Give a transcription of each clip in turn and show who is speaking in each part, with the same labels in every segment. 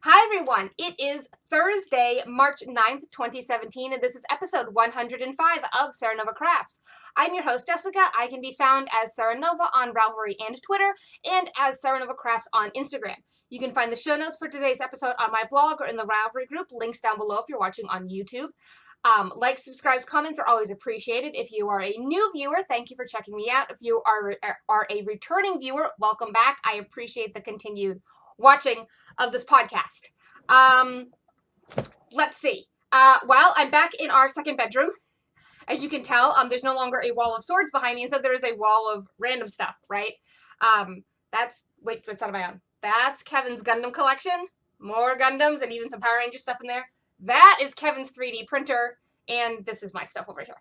Speaker 1: Hi everyone, it is Thursday, March 9th, 2017, and this is episode 105 of Serenova Crafts. I'm your host, Jessica. I can be found as Serenova on Ravelry and Twitter, and as Serenova Crafts on Instagram. You can find the show notes for today's episode on my blog or in the Ravelry group, links down below if you're watching on YouTube. Likes, subscribes, comments are always appreciated. If you are a new viewer, thank you for checking me out. If you are a returning viewer, welcome back. I appreciate the continued watching of this podcast. Let's see. Well, I'm back in our second bedroom. As you can tell, there's no longer a wall of swords behind me. Instead, there is a wall of random stuff, right? Wait, what's that on? That's Kevin's Gundam collection. More Gundams and even some Power Ranger stuff in there. That is Kevin's 3D printer, and this is my stuff over here.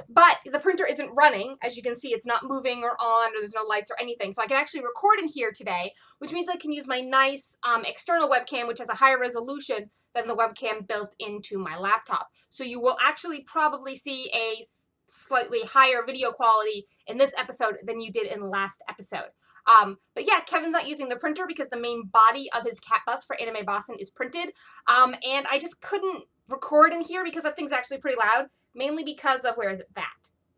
Speaker 1: But the printer isn't running. As you can see, it's not moving or on, or there's no lights or anything. So I can actually record in here today, which means I can use my nice external webcam, which has a higher resolution than the webcam built into my laptop. So you will actually probably see a slightly higher video quality in this episode than you did in the last episode. But yeah, Kevin's not using the printer because the main body of his cat bus for Anime Boston is printed. And I just couldn't record in here because that thing's actually pretty loud, mainly because of, where is it?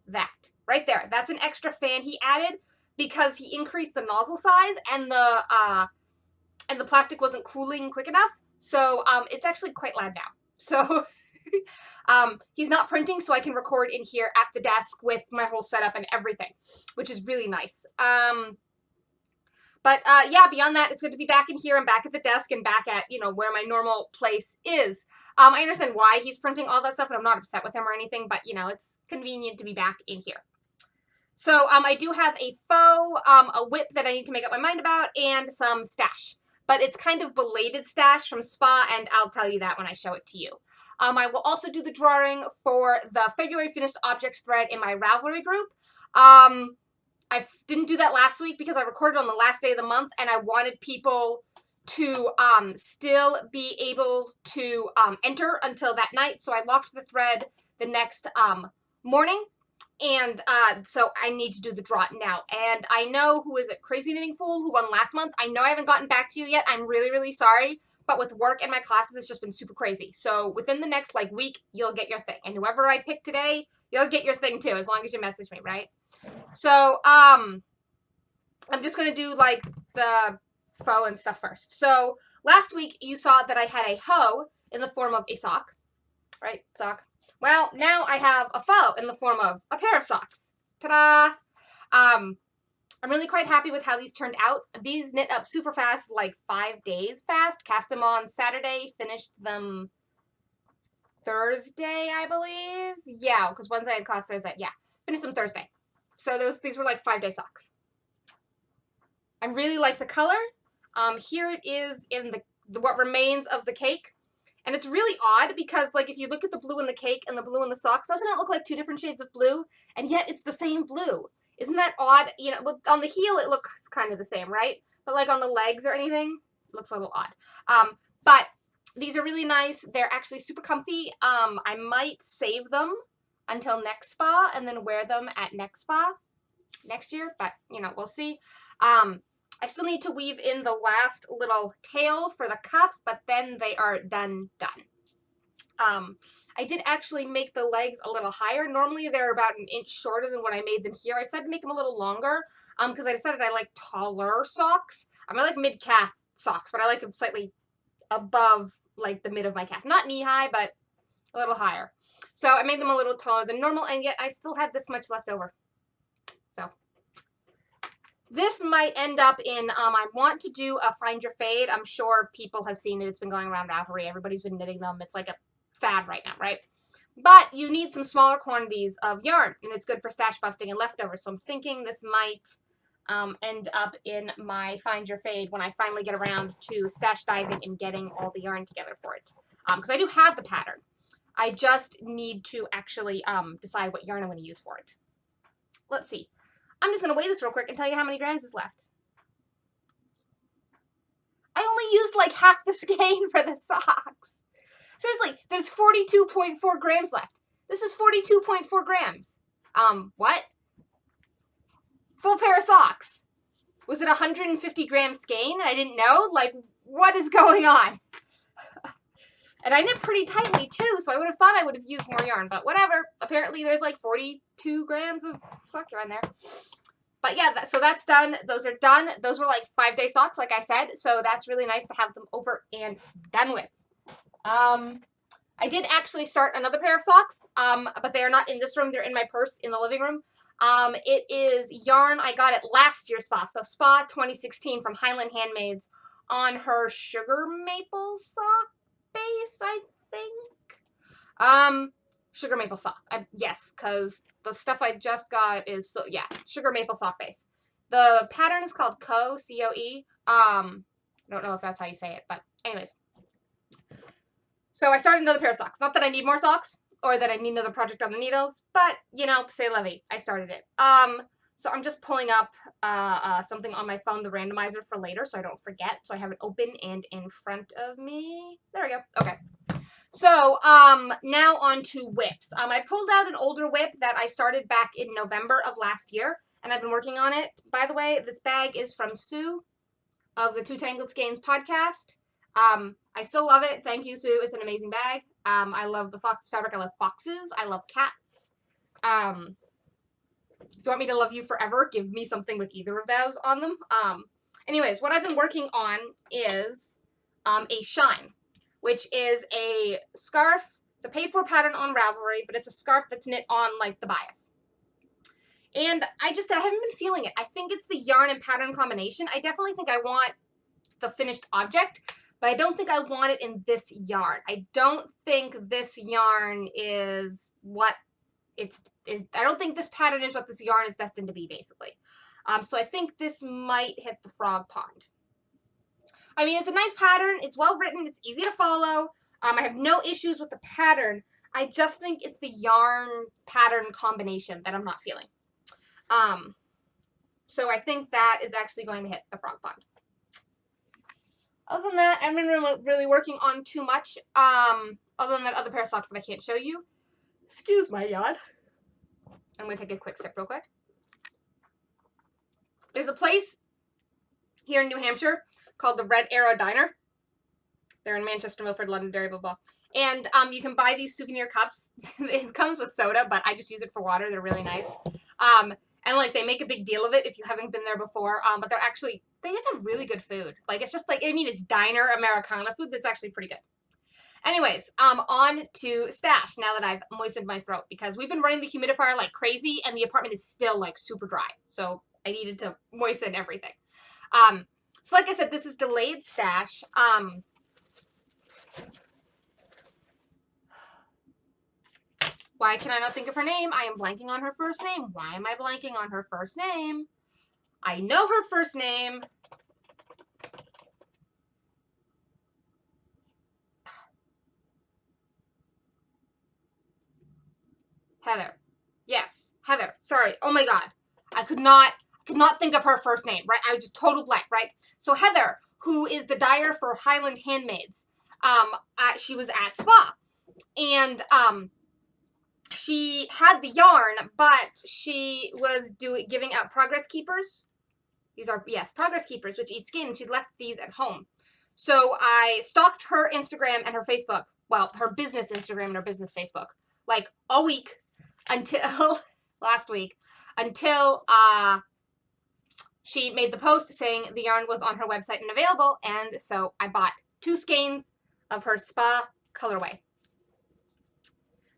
Speaker 1: That. Right there. That's an extra fan he added because he increased the nozzle size and the plastic wasn't cooling quick enough. So it's actually quite loud now. So he's not printing, so I can record in here at the desk with my whole setup and everything, which is really nice. But yeah, beyond that, it's good to be back in here and back at the desk and back at, where my normal place is. I understand why he's printing all that stuff, and I'm not upset with him or anything, but, it's convenient to be back in here. So I do have a faux, a whip that I need to make up my mind about, and some stash. But it's kind of belated stash from Spa, and I'll tell you that when I show it to you. I will also do the drawing for the February Finished Objects thread in my Ravelry group. I didn't do that last week because I recorded on the last day of the month, and I wanted people to still be able to enter until that night. So I locked the thread the next morning, and so I need to do the draw now. And I know, who is it, Crazy Knitting Fool, who won last month. I know I haven't gotten back to you yet. I'm really, really sorry. But with work and my classes, it's just been super crazy. So within the next week, you'll get your thing. And whoever I pick today, you'll get your thing too, as long as you message me, right? So I'm just going to do the faux and stuff first. So last week you saw that I had a hoe in the form of a sock, right? Sock. Well, now I have a faux in the form of a pair of socks. Ta-da! I'm really quite happy with how these turned out. These knit up super fast, 5 days fast. Cast them on Saturday, finished them Thursday, I believe. Yeah, because Wednesday I had class Thursday. Yeah, finished them Thursday. So these were 5-day socks. I really like the color. Here it is in what remains of the cake. And it's really odd because, if you look at the blue in the cake and the blue in the socks, doesn't it look like two different shades of blue? And yet it's the same blue. Isn't that odd? On the heel it looks kind of the same, right? But on the legs or anything, it looks a little odd. But these are really nice. They're actually super comfy. I might save them until next spa and then wear them at next spa next year, but we'll see. I still need to weave in the last little tail for the cuff, but then they are done. I did actually make the legs a little higher. Normally they're about an inch shorter than what I made them here. I decided to make them a little longer because I decided I like taller socks. I like mid-calf socks, but I like them slightly above the mid of my calf. Not knee-high, but a little higher. So I made them a little taller than normal, and yet I still had this much left over. So this might end up in, I want to do a Find Your Fade. I'm sure people have seen it. It's been going around Ravelry. Everybody's been knitting them. It's like a fad right now, right? But you need some smaller quantities of yarn, and it's good for stash busting and leftovers. So I'm thinking this might end up in my Find Your Fade when I finally get around to stash diving and getting all the yarn together for it. Because I do have the pattern. I just need to actually decide what yarn I'm going to use for it. Let's see. I'm just going to weigh this real quick and tell you how many grams is left. I only used half the skein for the socks. Seriously, there's 42.4 grams left. This is 42.4 grams. What? Full pair of socks. Was it 150 gram skein? I didn't know. what is going on? And I knit pretty tightly too, so I would have thought I would have used more yarn, but whatever. Apparently there's like 42 grams of sock yarn there. But yeah, so that's done. Those are done. Those were like 5-day socks, like I said, so that's really nice to have them over and done with. I did actually start another pair of socks, but they are not in this room. They're in my purse in the living room. It is yarn I got at last year's spa, so Spa 2016 from Highland Handmaids on her sugar maple sock base, I think. Sugar maple sock. Yes, because the stuff I just got is, so yeah, sugar maple sock base. The pattern is called Coe, C-O-E. I don't know if that's how you say it, but anyways. So I started another pair of socks. Not that I need more socks or that I need another project on the needles, but, you know, c'est la vie. I started it. So I'm just pulling up something on my phone, the randomizer, for later so I don't forget. So I have it open and in front of me. There we go. Okay. So now on to whips. I pulled out an older whip that I started back in November of last year, and I've been working on it. By the way, this bag is from Sue of the Two Tangled Skeins podcast. I still love it. Thank you, Sue. It's an amazing bag. I love the foxes fabric. I love foxes. I love cats. If you want me to love you forever, give me something with either of those on them. Anyways, what I've been working on is a shine, which is a scarf. It's a paid-for pattern on Ravelry, but it's a scarf that's knit on, like, the bias. And I haven't been feeling it. I think it's the yarn and pattern combination. I definitely think I want the finished object, but I don't think I want it in this yarn. I don't think this yarn is what I don't think this pattern is what this yarn is destined to be, basically. So I think this might hit the frog pond. I mean, it's a nice pattern. It's well written. It's easy to follow. I have no issues with the pattern. I just think it's the yarn pattern combination that I'm not feeling. So I think that is actually going to hit the frog pond. Other than that, I haven't been really working on too much. Other than that other pair of socks that I can't show you. Excuse my yawn. I'm going to take a quick sip real quick. There's a place here in New Hampshire called the Red Arrow Diner. They're in Manchester, Milford, Londonderry, blah, blah. And you can buy these souvenir cups. It comes with soda, but I just use it for water. They're really nice. And, like, they make a big deal of it if you haven't been there before. But they just have really good food. Like, it's just like, I mean, it's diner Americana food, but it's actually pretty good. Anyways, on to stash now that I've moistened my throat, because we've been running the humidifier like crazy and the apartment is still like super dry. So I needed to moisten everything. So like I said, this is delayed stash. Why can I not think of her name? I am blanking on her first name. Why am I blanking on her first name? I know her first name. Heather. Yes, Heather. Sorry. Oh my God. I could not think of her first name, right? I was just total blank, right? So Heather, who is the dyer for Highland Handmaids, she was at Spa. And she had the yarn, but she was giving out Progress Keepers. These are, yes, Progress Keepers, which eat skin, and she'd left these at home. So I stalked her Instagram and her Facebook, well, her business Instagram and her business Facebook, like all week until last week, until she made the post saying the yarn was on her website and available, and so I bought 2 skeins of her Spa colorway.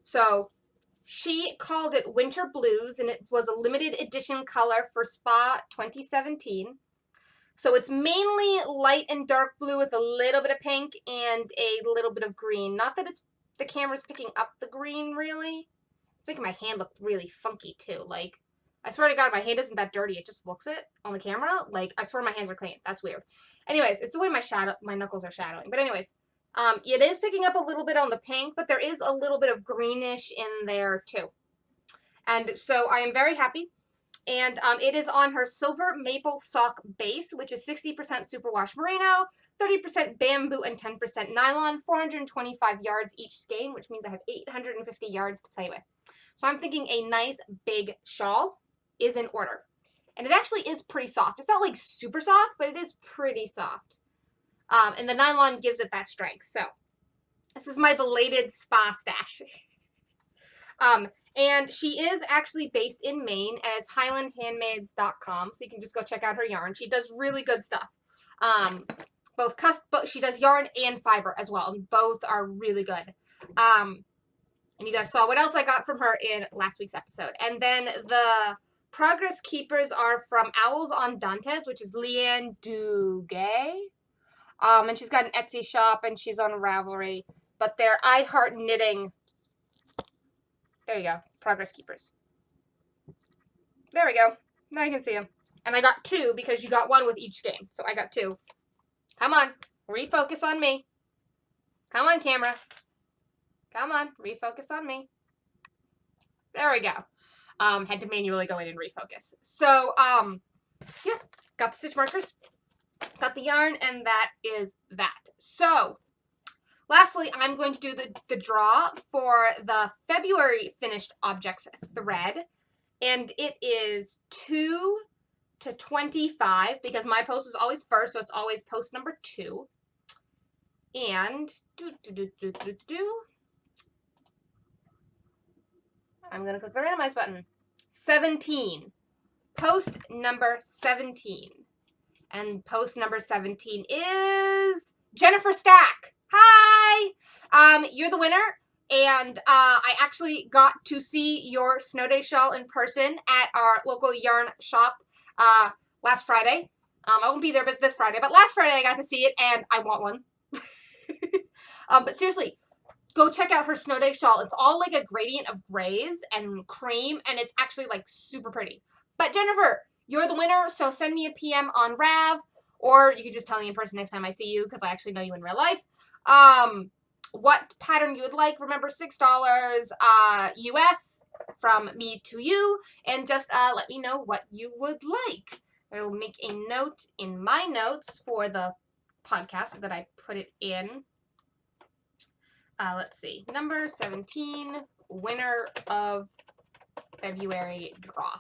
Speaker 1: So she called it Winter Blues, and it was a limited edition color for Spa 2017. So it's mainly light and dark blue with a little bit of pink and a little bit of green. Not that the camera's picking up the green, really. It's making my hand look really funky, too. Like, I swear to God, my hand isn't that dirty. It just looks it on the camera. Like, I swear my hands are clean. That's weird. Anyways, it's the way my knuckles are shadowing. But anyways, it is picking up a little bit on the pink, but there is a little bit of greenish in there, too. And so I am very happy. And it is on her silver maple sock base, which is 60% superwash merino, 30% bamboo, and 10% nylon, 425 yards each skein, which means I have 850 yards to play with. So I'm thinking a nice big shawl is in order. And it actually is pretty soft. It's not like super soft, but it is pretty soft. And the nylon gives it that strength. So this is my belated spa stash. And she is actually based in Maine, and it's highlandhandmaids.com, so you can just go check out her yarn. She does really good stuff. She does yarn and fiber as well, and both are really good. And you guys saw what else I got from her in last week's episode. And then the Progress Keepers are from Owls on Dantes, which is Leanne Duguay. And she's got an Etsy shop, and she's on Ravelry. But they're I Heart Knitting. There you go. Progress Keepers. There we go. Now you can see them. And I got two because you got one with each game. So I got two. Come on. Refocus on me. Come on, camera. Come on. Refocus on me. There we go. Had to manually go in and refocus. So, yeah. Got the stitch markers. Got the yarn. And that is that. So, lastly, I'm going to do the draw for the February finished objects thread. And it is 2 to 25 because my post is always first, so it's always post number 2. And I'm going to click the randomize button. 17. Post number 17. And post number 17 is Jennifer Stack. Hi! You're the winner. And I actually got to see your Snow Day shawl in person at our local yarn shop last Friday. I won't be there this Friday, but last Friday I got to see it, and I want one. But seriously, go check out her Snow Day shawl. It's all like a gradient of grays and cream, and it's actually like super pretty. But Jennifer, you're the winner, so send me a PM on Rav, or you can just tell me in person next time I see you, because I actually know you in real life. What pattern you would like. Remember, $6 US from me to you, and just let me know what you would like. I will make a note in my notes for the podcast so that I put it in. Let's see. Number 17, winner of February draw.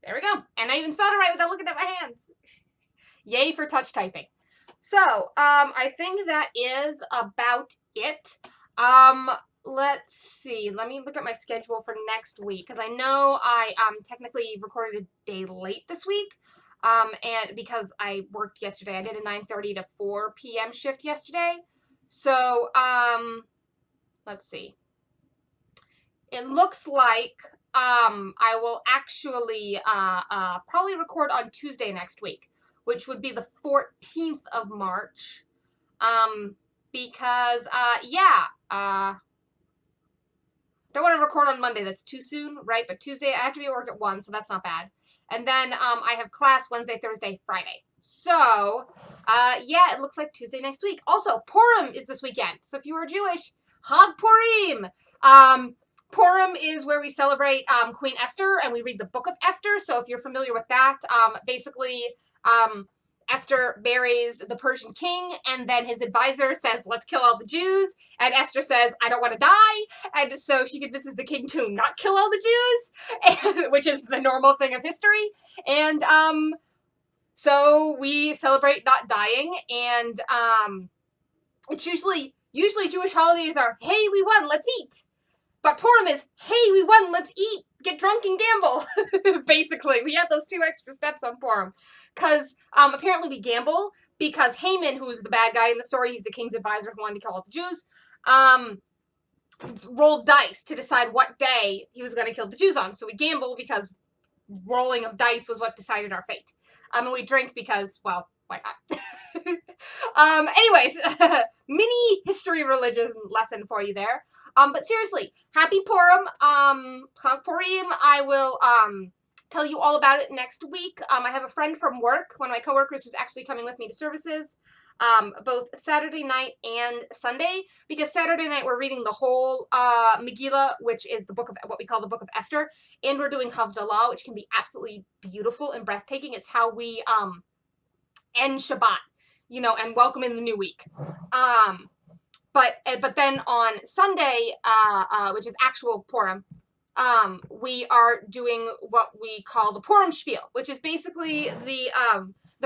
Speaker 1: There we go. And I even spelled it right without looking at my hands. Yay for touch typing. So, I think that is about it. Let's see. Let me look at my schedule for next week, because I know I technically recorded a day late this week. And because I worked yesterday, I did a 9:30 to 4 p.m. shift yesterday. So, let's see. It looks like I will actually probably record on Tuesday next week, which would be the 14th of March. Because, don't want to record on Monday. That's too soon, right? But Tuesday, I have to be at work at 1, so that's not bad. And then I have class Wednesday, Thursday, Friday. So, yeah, it looks like Tuesday next week. Also, Purim is this weekend. So if you are Jewish, Chag Purim. Purim is where we celebrate Queen Esther, and we read the Book of Esther. So if you're familiar with that, basically, Esther marries the Persian king, and then his advisor says, let's kill all the Jews. And Esther says, I don't want to die. And so she convinces the king to not kill all the Jews, which is the normal thing of history. And so we celebrate not dying. And it's usually Jewish holidays are, hey, we won, let's eat. But Purim is, hey, we won, let's eat, get drunk and gamble. Basically, we have those 2 extra steps on Purim. Because apparently we gamble because Haman, who's the bad guy in the story, he's the king's advisor who wanted to kill all the Jews, rolled dice to decide what day he was going to kill the Jews on. So we gamble because rolling of dice was what decided our fate. And we drink because, well, why not? Anyways, mini history religion lesson for you there. But seriously, happy Purim. Chag Purim. I will tell you all about it next week. I have a friend from work, one of my coworkers, who's actually coming with me to services, both Saturday night and Sunday, because Saturday night we're reading the whole Megillah, which is the book of what we call the Book of Esther, and we're doing Havdalah, which can be absolutely beautiful and breathtaking. It's how we end Shabbat, you know, and welcome in the new week. But then on Sunday, which is actual Purim, we are doing what we call the Purim spiel, which is basically the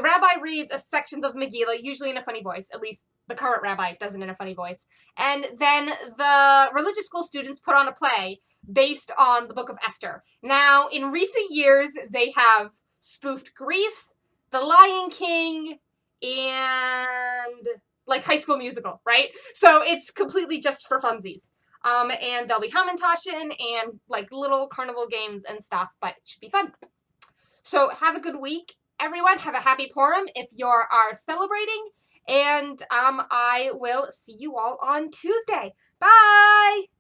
Speaker 1: rabbi reads a sections of Megillah, usually in a funny voice, at least the current rabbi does it in a funny voice. And then the religious school students put on a play based on the Book of Esther. Now, in recent years, they have spoofed Grease, The Lion King, and like High School Musical, right? So it's completely just for funsies. And there'll be Hamantaschen and like little carnival games and stuff, but it should be fun. So have a good week, everyone. Have a happy Purim if you are celebrating. And I will see you all on Tuesday. Bye!